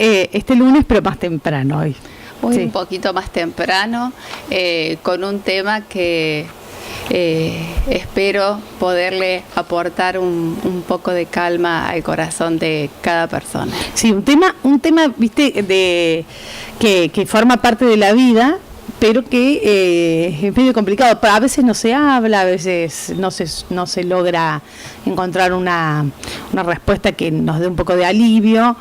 este lunes, pero más temprano hoy. Hoy Sí. un poquito más temprano, con un tema que espero poderle aportar un poco de calma al corazón de cada persona. Sí, un tema, viste, que forma parte de la vida, pero que es medio complicado. A veces no se habla, a veces no se logra encontrar una respuesta que nos dé un poco de alivio.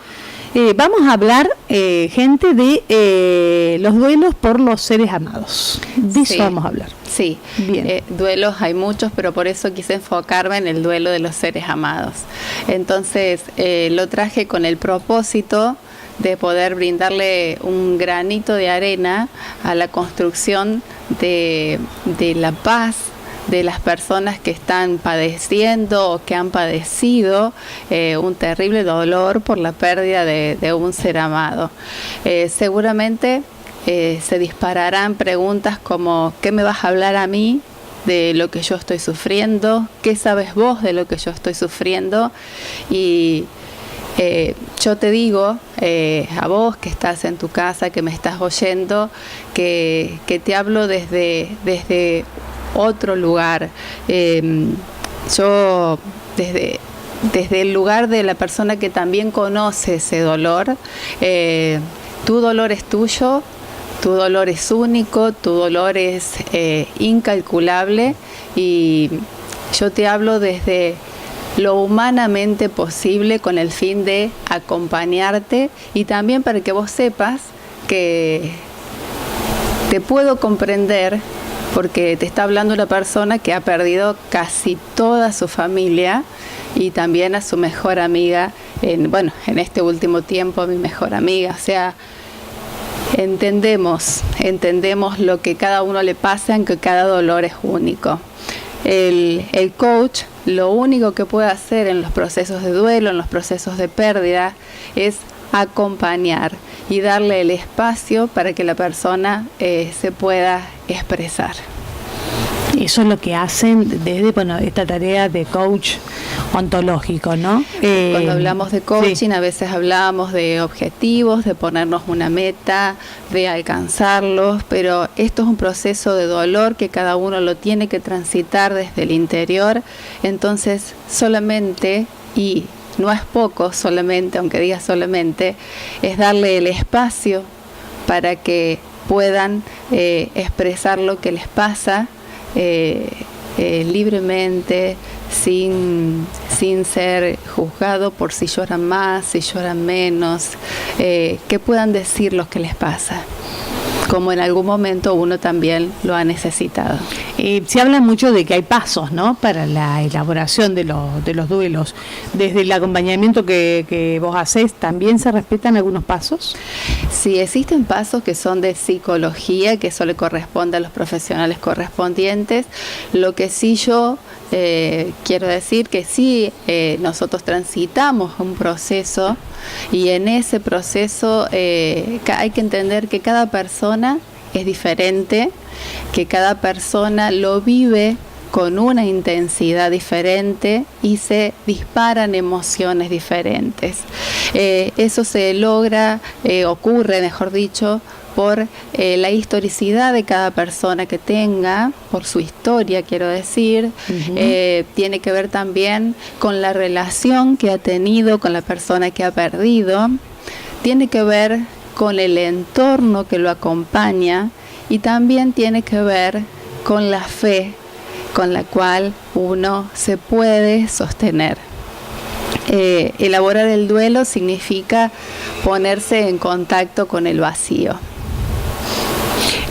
Vamos a hablar, gente, de los duelos por los seres amados. De eso vamos a hablar. Sí, bien. Duelos hay muchos, pero por eso quise enfocarme en el duelo de los seres amados. Entonces, lo traje con el propósito de poder brindarle un granito de arena a la construcción de la paz de las personas que están padeciendo o que han padecido un terrible dolor por la pérdida de un ser amado. Seguramente se dispararán preguntas como: ¿qué me vas a hablar a mí de lo que yo estoy sufriendo? ¿Qué sabes vos de lo que yo estoy sufriendo? Y yo te digo, a vos que estás en tu casa, que me estás oyendo, que te hablo desde otro lugar. Yo desde el lugar de la persona que también conoce ese dolor. Tu dolor es tuyo, tu dolor es único, tu dolor es incalculable, y yo te hablo desde lo humanamente posible con el fin de acompañarte, y también para que vos sepas que te puedo comprender, porque te está hablando una persona que ha perdido casi toda su familia y también a su mejor amiga, en este último tiempo mi mejor amiga. O sea, entendemos lo que cada uno le pasa, en que cada dolor es único. El coach lo único que puede hacer en los procesos de duelo, en los procesos de pérdida, es acompañar y darle el espacio para que la persona se pueda expresar. Eso es lo que hacen desde esta tarea de coach ontológico, ¿no? Cuando hablamos de coaching, sí. A veces hablamos de objetivos, de ponernos una meta, de alcanzarlos, pero esto es un proceso de dolor que cada uno lo tiene que transitar desde el interior. Entonces, solamente, y no es poco solamente, aunque diga solamente, es darle el espacio para que puedan expresar lo que les pasa libremente, sin ser juzgado por si lloran más, si lloran menos, que puedan decir lo que les pasa, como en algún momento uno también lo ha necesitado. Se habla mucho de que hay pasos, ¿no?, para la elaboración de los duelos. Desde el acompañamiento que vos hacés, ¿también se respetan algunos pasos? Sí, existen pasos que son de psicología, que eso le corresponde a los profesionales correspondientes. Lo que sí yo quiero decir que sí, nosotros transitamos un proceso, y en ese proceso hay que entender que cada persona es diferente, que cada persona lo vive con una intensidad diferente y se disparan emociones diferentes. Eso se logra, ocurre, mejor dicho, por la historicidad de cada persona que tenga, por su historia, quiero decir. Tiene que ver también con la relación que ha tenido con la persona que ha perdido, tiene que ver con el entorno que lo acompaña, y también tiene que ver con la fe con la cual uno se puede sostener. Elaborar el duelo significa ponerse en contacto con el vacío.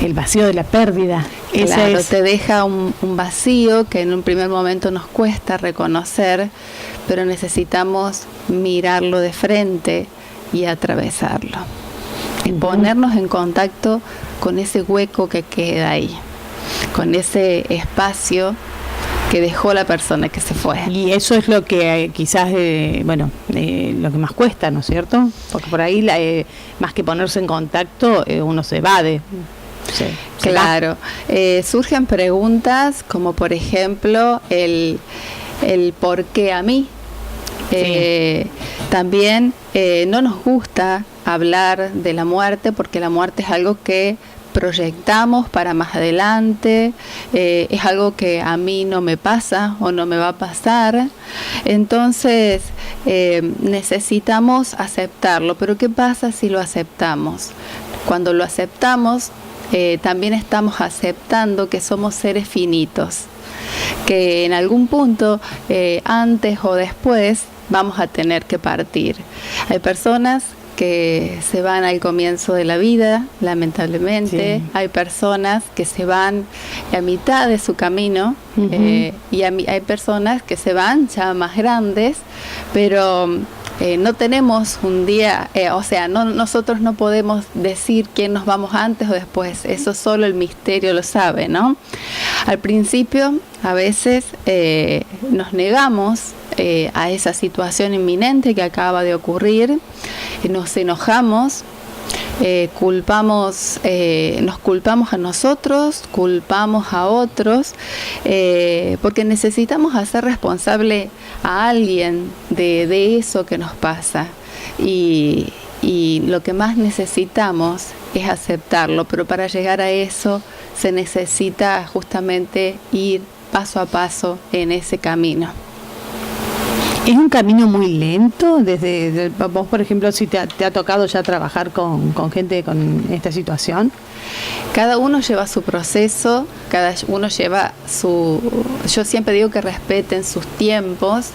El vacío de la pérdida. Claro, te deja un vacío que en un primer momento nos cuesta reconocer, pero necesitamos mirarlo de frente y atravesarlo. Y ponernos en contacto con ese hueco que queda ahí, con ese espacio que dejó la persona que se fue. Y eso es lo que quizás, lo que más cuesta, ¿no es cierto? Porque por ahí, más que ponerse en contacto, uno se evade. Sí, claro. Surgen preguntas como, por ejemplo, el ¿por qué a mí? Sí. También no nos gusta hablar de la muerte, porque la muerte es algo que proyectamos para más adelante, es algo que a mí no me pasa o no me va a pasar. Entonces necesitamos aceptarlo, pero ¿qué pasa si lo aceptamos? Cuando lo aceptamos, también estamos aceptando que somos seres finitos, que en algún punto, antes o después, vamos a tener que partir. Hay personas que se van al comienzo de la vida, lamentablemente. Sí. Hay personas que se van a mitad de su camino, y hay personas que se van ya más grandes, pero no tenemos un día, nosotros no podemos decir quién nos vamos antes o después, eso solo el misterio lo sabe, ¿no? Al principio, a veces nos negamos a esa situación inminente que acaba de ocurrir, nos enojamos, nos culpamos a nosotros, culpamos a otros, porque necesitamos hacer responsable a alguien de eso que nos pasa, y lo que más necesitamos es aceptarlo, pero para llegar a eso se necesita justamente ir paso a paso en ese camino. ¿Es un camino muy lento? Vos, por ejemplo, si te ha tocado ya trabajar con gente con esta situación. Cada uno lleva su proceso, cada uno lleva su... Yo siempre digo que respeten sus tiempos.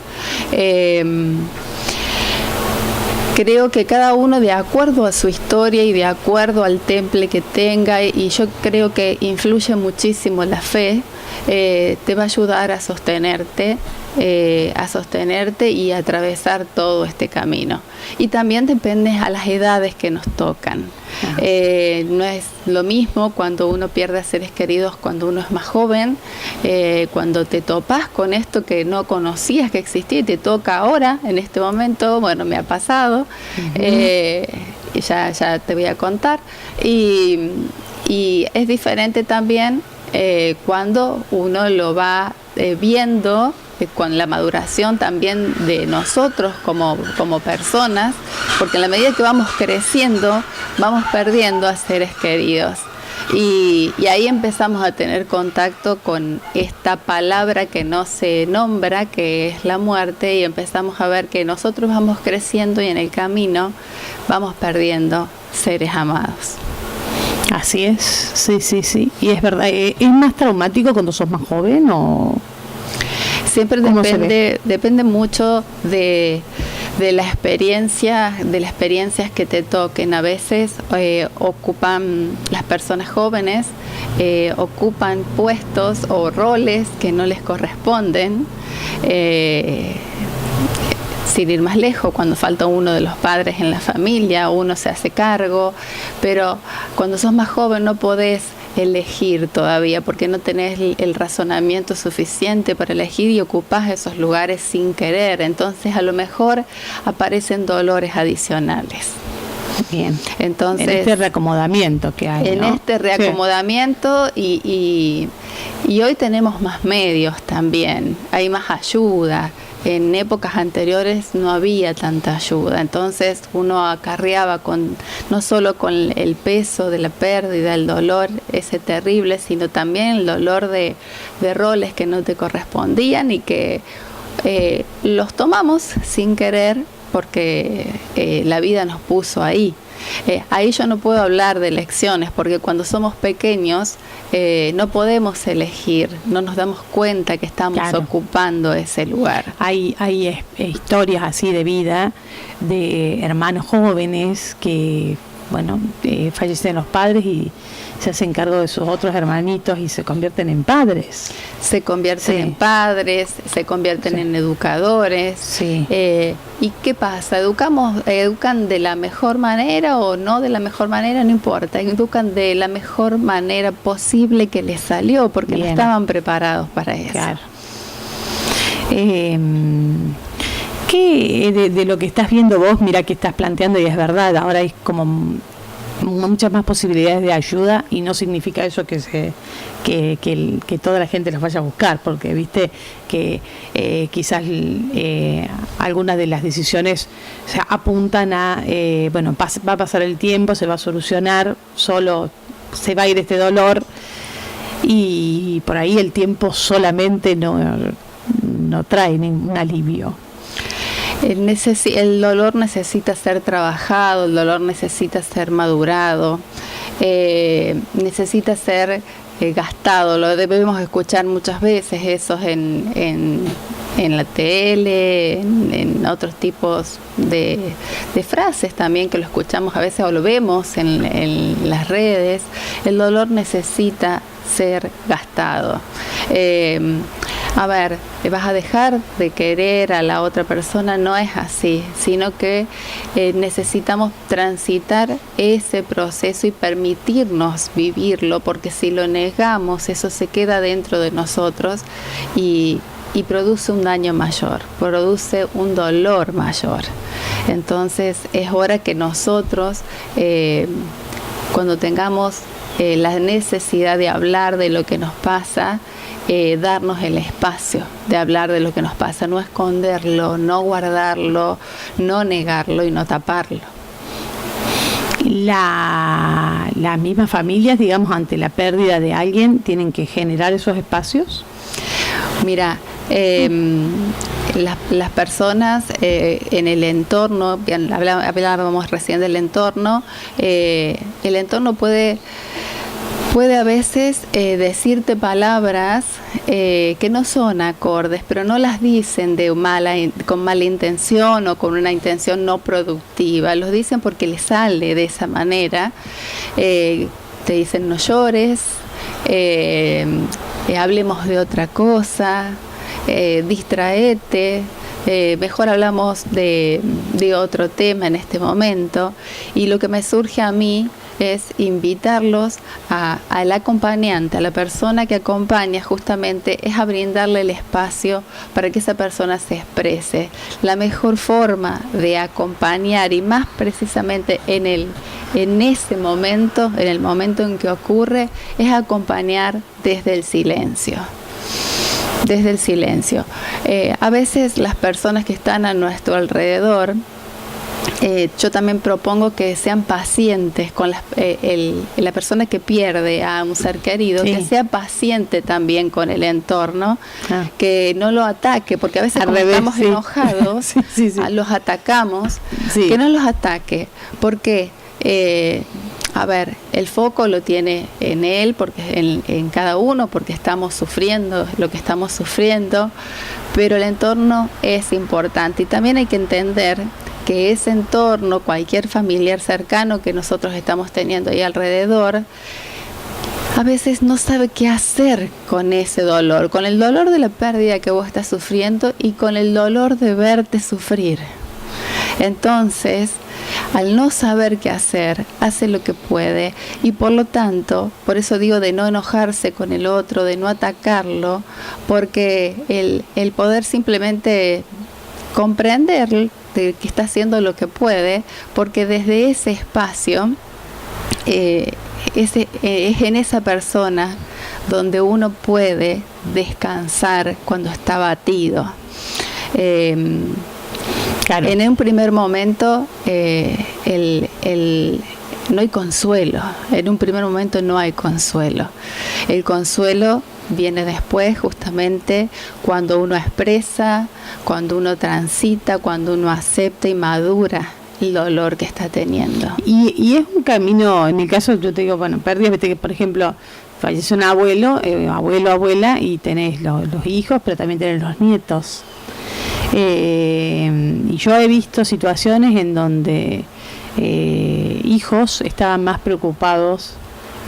Creo que cada uno, de acuerdo a su historia y de acuerdo al temple que tenga, y yo creo que influye muchísimo la fe, te va a ayudar a sostenerte y a atravesar todo este camino. Y también depende a las edades que nos tocan. No es lo mismo cuando uno pierde a seres queridos cuando uno es más joven, cuando te topas con esto que no conocías que existía y te toca ahora, en este momento. Bueno, me ha pasado, ya te voy a contar, y es diferente también cuando uno lo va viendo, con la maduración también de nosotros como personas, porque en la medida que vamos creciendo, vamos perdiendo a seres queridos. Y ahí empezamos a tener contacto con esta palabra que no se nombra, que es la muerte, y empezamos a ver que nosotros vamos creciendo y en el camino vamos perdiendo seres amados. Así es, sí. Y es verdad, ¿es más traumático cuando sos más joven o...? Siempre depende mucho de las experiencias que te toquen. A veces las personas jóvenes ocupan puestos o roles que no les corresponden. Sin ir más lejos, cuando falta uno de los padres en la familia, uno se hace cargo, pero cuando sos más joven no podés elegir todavía, porque no tenés el razonamiento suficiente para elegir y ocupás esos lugares sin querer. Entonces a lo mejor aparecen dolores adicionales. Bien. Entonces, en este reacomodamiento que hay, en este reacomodamiento, sí. y hoy tenemos más medios también, hay más ayuda. En épocas anteriores no había tanta ayuda, entonces uno acarreaba no solo con el peso de la pérdida, el dolor ese terrible, sino también el dolor de roles que no te correspondían y que los tomamos sin querer porque la vida nos puso ahí. Ahí yo no puedo hablar de elecciones, porque cuando somos pequeños no podemos elegir, no nos damos cuenta que estamos ocupando ese lugar. Hay historias así de vida de hermanos jóvenes que, fallecen los padres y se hacen cargo de sus otros hermanitos y se convierten en padres. Se convierten en padres, se convierten en educadores. Sí. ¿Y qué pasa? ¿Educan de la mejor manera o no de la mejor manera? No importa, educan de la mejor manera posible que les salió, porque no estaban preparados para eso. Claro. ¿Qué de lo que estás viendo vos, mira que estás planteando, y es verdad, ahora es como muchas más posibilidades de ayuda, y no significa eso que toda la gente los vaya a buscar, porque viste que quizás algunas de las decisiones apuntan a va a pasar el tiempo, se va a solucionar, solo se va a ir este dolor, y por ahí el tiempo solamente no trae ningún alivio. El dolor necesita ser trabajado, el dolor necesita ser madurado, necesita ser gastado. Lo debemos escuchar muchas veces, eso en la tele, en otros tipos de frases también, que lo escuchamos a veces o lo vemos en las redes. El dolor necesita ser gastado. Vas a dejar de querer a la otra persona, no es así, sino que necesitamos transitar ese proceso y permitirnos vivirlo, porque si lo negamos, eso se queda dentro de nosotros y produce un daño mayor, produce un dolor mayor. Entonces es hora que nosotros, cuando tengamos la necesidad de hablar de lo que nos pasa, darnos el espacio de hablar de lo que nos pasa, no esconderlo, no guardarlo, no negarlo y no taparlo. Las mismas familias, digamos, ante la pérdida de alguien, tienen que generar esos espacios. Mira, las personas en el entorno, hablábamos recién del entorno, el entorno puede a veces decirte palabras que no son acordes, pero no las dicen con mala intención o con una intención no productiva. Los dicen porque les sale de esa manera. Te dicen no llores, hablemos de otra cosa, distraete. Mejor hablamos de otro tema en este momento. Y lo que me surge a mí es invitarlos al acompañante, a la persona que acompaña, justamente es a brindarle el espacio para que esa persona se exprese. La mejor forma de acompañar, y más precisamente en ese momento, en el momento en que ocurre, es acompañar desde el silencio. Desde el silencio. A veces las personas que están a nuestro alrededor, yo también propongo que sean pacientes con la persona que pierde a un ser querido, sí. Que sea paciente también con el entorno, que no lo ataque, porque a veces cuando estamos enojados, sí. Los atacamos, sí. Que no los ataque, porque el foco lo tiene en él, porque en cada uno, porque estamos sufriendo lo que estamos sufriendo, pero el entorno es importante, y también hay que entender que ese entorno, cualquier familiar cercano que nosotros estamos teniendo ahí alrededor, a veces no sabe qué hacer con ese dolor, con el dolor de la pérdida que vos estás sufriendo y con el dolor de verte sufrir. Entonces, al no saber qué hacer, hace lo que puede, y por lo tanto, por eso digo de no enojarse con el otro, de no atacarlo, porque el poder simplemente comprender que está haciendo lo que puede, porque desde ese espacio es en esa persona donde uno puede descansar cuando está abatido. Claro. En un primer momento no hay consuelo, en un primer momento no hay consuelo. El consuelo viene después, justamente cuando uno expresa, cuando uno transita, cuando uno acepta y madura el dolor que está teniendo. Y es un camino, en mi caso yo te digo, pérdidas, viste que por ejemplo fallece un abuelo, abuela, y tenés los hijos, pero también tenés los nietos. Y yo he visto situaciones en donde hijos estaban más preocupados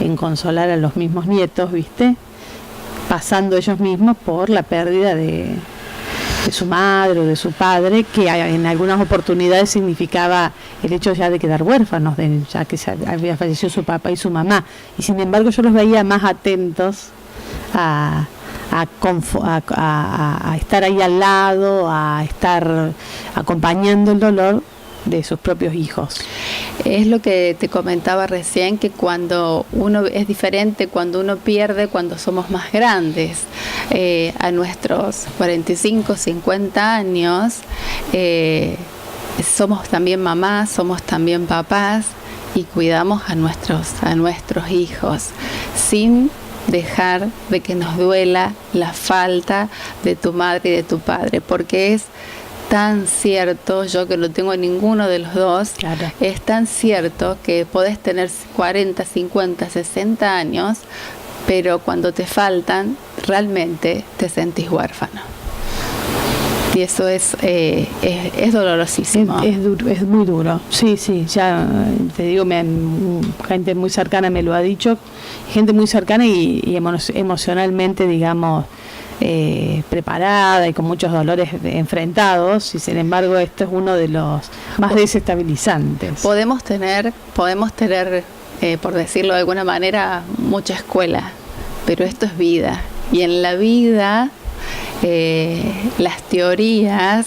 en consolar a los mismos nietos, ¿viste? Pasando ellos mismos por la pérdida de su madre o de su padre, que en algunas oportunidades significaba el hecho ya de quedar huérfanos, ya que había fallecido su papá y su mamá. Y sin embargo yo los veía más atentos a estar ahí al lado, a estar acompañando el dolor de sus propios hijos. Es lo que te comentaba recién, que cuando uno es diferente, cuando uno pierde, cuando somos más grandes, a nuestros 45, 50 años, somos también mamás, somos también papás y cuidamos a nuestros hijos sin dejar de que nos duela la falta de tu madre y de tu padre, porque es tan cierto, yo que no tengo ninguno de los dos, claro, es tan cierto que podés tener 40, 50, 60 años, pero cuando te faltan, realmente te sentís huérfano. Y eso es dolorosísimo. Es muy duro. Sí, ya te digo, gente muy cercana me lo ha dicho, gente muy cercana y emocionalmente, digamos, preparada y con muchos dolores enfrentados, y sin embargo esto es uno de los más desestabilizantes. Podemos tener por decirlo de alguna manera, mucha escuela, pero esto es vida, y en la vida las teorías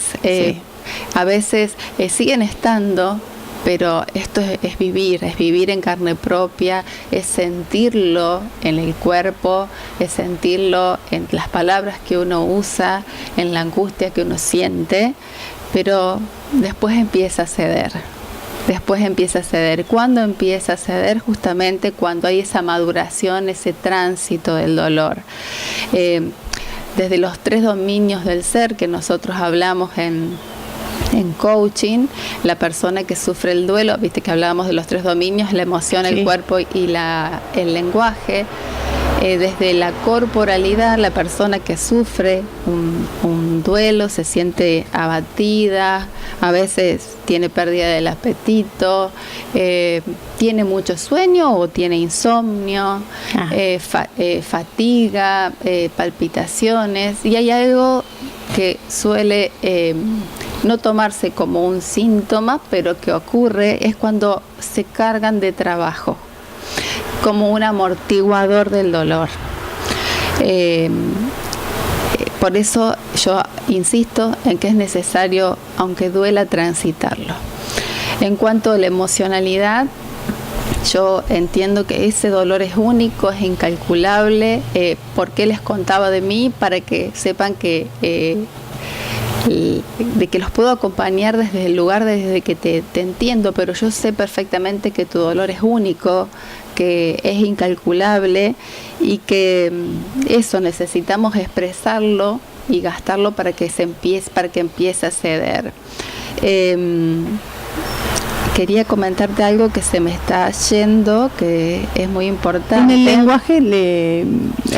a veces siguen estando, pero esto es vivir en carne propia, es sentirlo en el cuerpo, es sentirlo en las palabras que uno usa, en la angustia que uno siente, pero después empieza a ceder. ¿Cuándo empieza a ceder? Justamente cuando hay esa maduración, ese tránsito del dolor. Desde los 3 dominios del ser que nosotros hablamos en coaching, la persona que sufre el duelo, viste que hablábamos de los 3 dominios, la emoción, el cuerpo y el lenguaje. Desde la corporalidad, la persona que sufre un duelo se siente abatida, a veces tiene pérdida del apetito, tiene mucho sueño o tiene insomnio, fatiga, palpitaciones, y hay algo que suele no tomarse como un síntoma, pero que ocurre es cuando se cargan de trabajo, como un amortiguador del dolor. Por eso yo insisto en que es necesario, aunque duela, transitarlo. En cuanto a la emocionalidad, yo entiendo que ese dolor es único, es incalculable. ¿Por qué les contaba de mí? Para que sepan que de que los puedo acompañar desde el lugar desde que te entiendo, pero yo sé perfectamente que tu dolor es único, que es incalculable y que eso necesitamos expresarlo y gastarlo para que empiece a ceder. Quería comentarte algo que se me está yendo, que es muy importante. En el lenguaje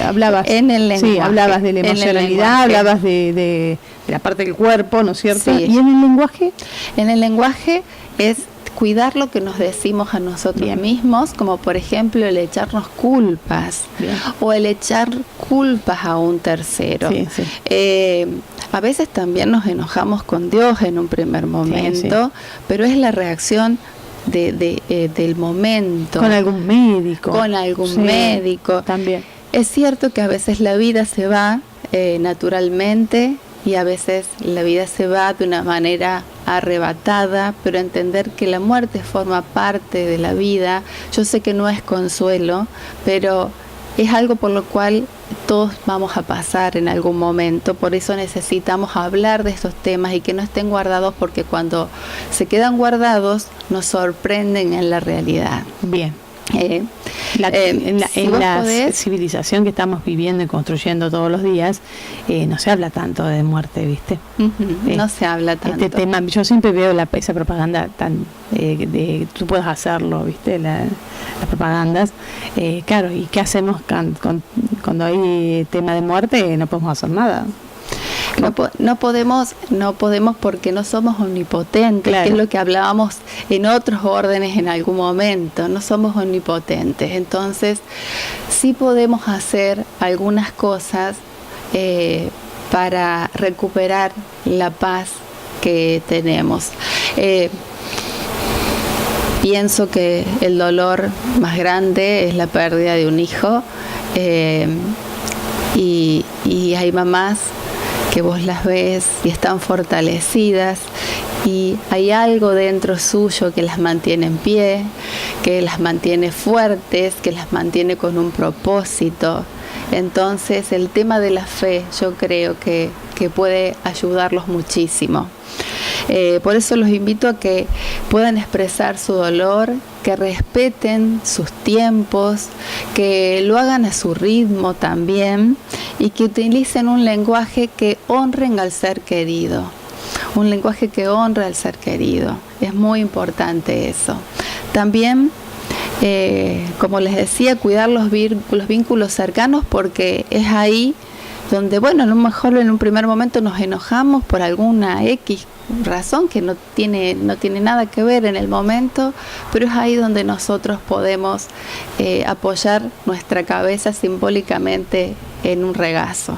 hablabas. En el lenguaje. Sí, hablabas de la emocionalidad, hablabas de la parte del cuerpo, ¿no es cierto? Sí. ¿Y en el lenguaje? En el lenguaje es cuidar lo que nos decimos a nosotros mismos, como por ejemplo el echarnos culpas o el echar culpas a un tercero. A veces también nos enojamos con Dios en un primer momento, pero es la reacción del momento. Con algún médico. Médico. También. Es cierto que a veces la vida se va naturalmente y a veces la vida se va de una manera arrebatada, pero entender que la muerte forma parte de la vida. Yo sé que no es consuelo, pero es algo por lo cual todos vamos a pasar en algún momento. Por eso necesitamos hablar de estos temas y que no estén guardados, porque cuando se quedan guardados nos sorprenden en la realidad. Bien. En la civilización que estamos viviendo y construyendo todos los días, no se habla tanto de muerte, ¿viste? No se habla tanto. Este tema, yo siempre veo esa propaganda tan tú puedes hacerlo, ¿viste? Las propagandas. Claro, ¿y qué hacemos cuando hay tema de muerte? No podemos hacer nada. No podemos porque no somos omnipotentes, claro, que es lo que hablábamos en otros órdenes en algún momento. No somos omnipotentes, entonces sí podemos hacer algunas cosas para recuperar la paz que tenemos. Pienso que el dolor más grande es la pérdida de un hijo, y hay mamás que vos las ves y están fortalecidas y hay algo dentro suyo que las mantiene en pie, que las mantiene fuertes, que las mantiene con un propósito. Entonces el tema de la fe yo creo que puede ayudarlos muchísimo. Por eso los invito a que puedan expresar su dolor, que respeten sus tiempos, que lo hagan a su ritmo también y que utilicen un lenguaje que honren al ser querido. Un lenguaje que honra al ser querido. Es muy importante eso. También, como les decía, cuidar los vínculos cercanos, porque es ahí donde, bueno, a lo mejor en un primer momento nos enojamos por alguna X razón que no tiene nada que ver en el momento, pero es ahí donde nosotros podemos apoyar nuestra cabeza simbólicamente en un regazo.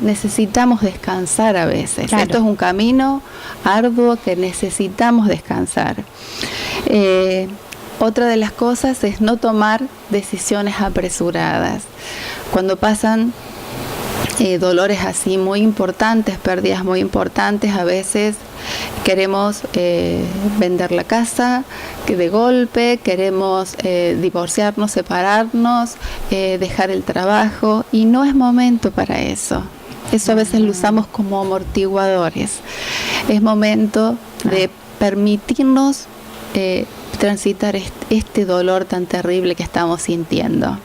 Necesitamos descansar a veces. Claro. Esto es un camino arduo que necesitamos descansar. Otra de las cosas es no tomar decisiones apresuradas. Cuando pasan dolores así muy importantes, pérdidas muy importantes, a veces queremos vender la casa de golpe, queremos divorciarnos, separarnos, dejar el trabajo, y no es momento para eso. Eso a veces lo usamos como amortiguadores. Es momento de permitirnos transitar este dolor tan terrible que estamos sintiendo.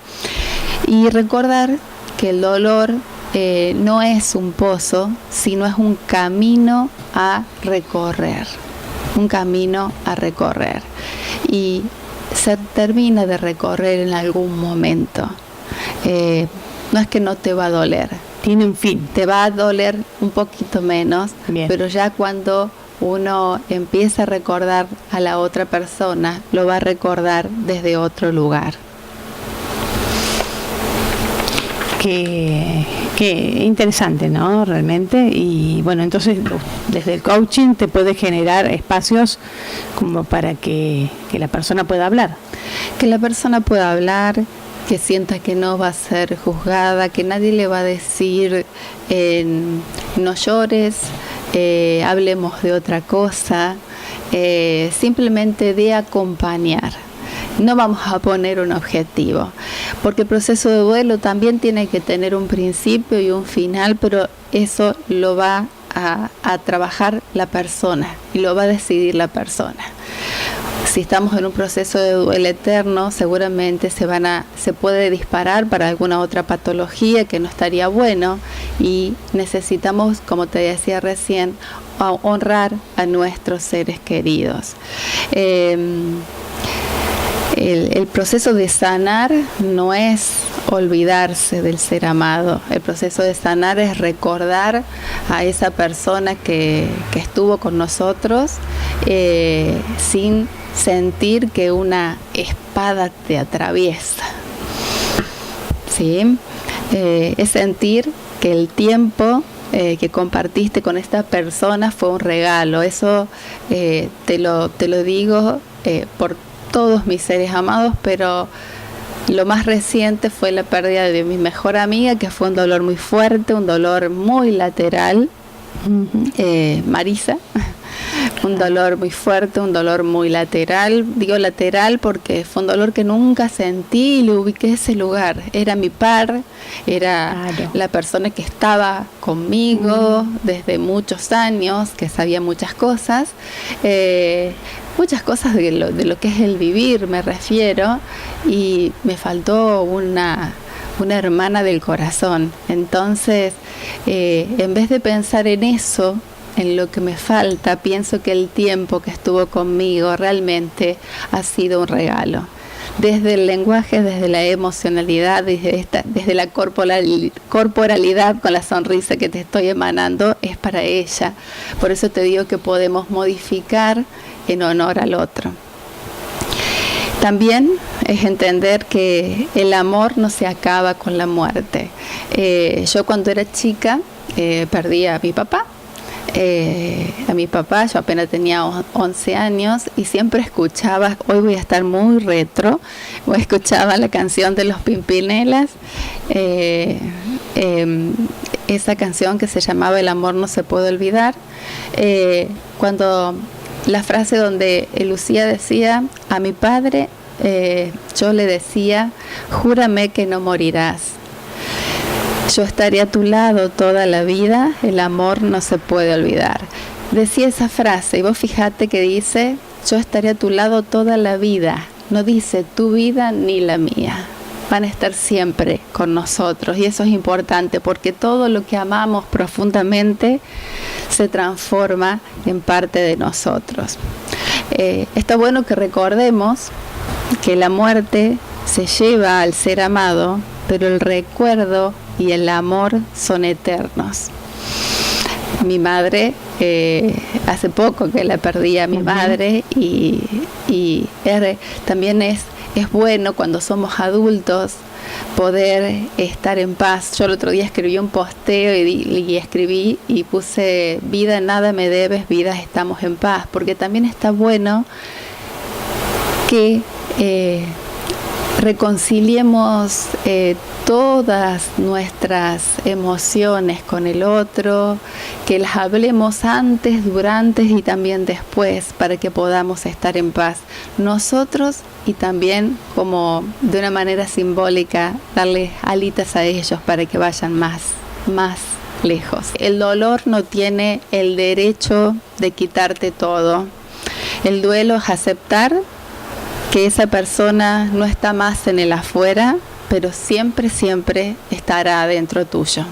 Y recordar que el dolor no es un pozo, sino es un camino a recorrer. Un camino a recorrer. Y se termina de recorrer en algún momento. No es que no te va a doler. Tiene un fin. Te va a doler un poquito menos, bien, pero ya cuando uno empieza a recordar a la otra persona, lo va a recordar desde otro lugar. Qué interesante, ¿no? Realmente. Y bueno, entonces desde el coaching te puede generar espacios como para que la persona pueda hablar. Que la persona pueda hablar, que sienta que no va a ser juzgada, que nadie le va a decir no llores, hablemos de otra cosa, simplemente de acompañar. No vamos a poner un objetivo, porque el proceso de duelo también tiene que tener un principio y un final, pero eso lo va a trabajar la persona y lo va a decidir la persona. Si estamos en un proceso de duelo eterno, seguramente se puede disparar para alguna otra patología que no estaría bueno, y necesitamos, como te decía recién, honrar a nuestros seres queridos. El proceso de sanar no es olvidarse del ser amado. El proceso de sanar es recordar a esa persona que estuvo con nosotros sin sentir que una espada te atraviesa. ¿Sí? Es sentir que el tiempo que compartiste con esta persona fue un regalo. Eso te lo digo por todos mis seres amados, pero lo más reciente fue la pérdida de mi mejor amiga, que fue un dolor muy fuerte, un dolor muy lateral, Marisa. Un dolor muy fuerte, un dolor muy lateral. Digo lateral porque fue un dolor que nunca sentí y le ubiqué ese lugar. Era mi par, era la persona que estaba conmigo desde muchos años, que sabía muchas cosas de lo que es el vivir, me refiero, y me faltó una hermana del corazón. Entonces, en vez de pensar en eso, en lo que me falta, pienso que el tiempo que estuvo conmigo realmente ha sido un regalo. Desde el lenguaje, desde la emocionalidad, desde la corporalidad con la sonrisa que te estoy emanando, es para ella. Por eso te digo que podemos modificar en honor al otro. También es entender que el amor no se acaba con la muerte. Yo cuando era chica perdí a mi papá. Yo apenas tenía 11 años y siempre escuchaba, hoy voy a estar muy retro, escuchaba la canción de los Pimpinelas, esa canción que se llamaba El amor no se puede olvidar, cuando la frase donde Lucía decía, a mi padre yo le decía, júrame que no morirás. Yo estaré a tu lado toda la vida, el amor no se puede olvidar. Decía esa frase y vos fijate que dice, yo estaré a tu lado toda la vida. No dice tu vida ni la mía. Van a estar siempre con nosotros y eso es importante porque todo lo que amamos profundamente se transforma en parte de nosotros. Está bueno que recordemos que la muerte se lleva al ser amado, pero el recuerdo y el amor son eternos. Mi madre, hace poco que la perdí a mi madre y también es bueno cuando somos adultos poder estar en paz. Yo el otro día escribí un posteo y escribí y puse, vida nada me debes, vida estamos en paz, porque también está bueno que reconciliemos todas nuestras emociones con el otro, que las hablemos antes, durante y también después para que podamos estar en paz nosotros y también como de una manera simbólica darles alitas a ellos para que vayan más lejos. El dolor no tiene el derecho de quitarte todo. El duelo es aceptar que esa persona no está más en el afuera, pero siempre, siempre estará dentro tuyo.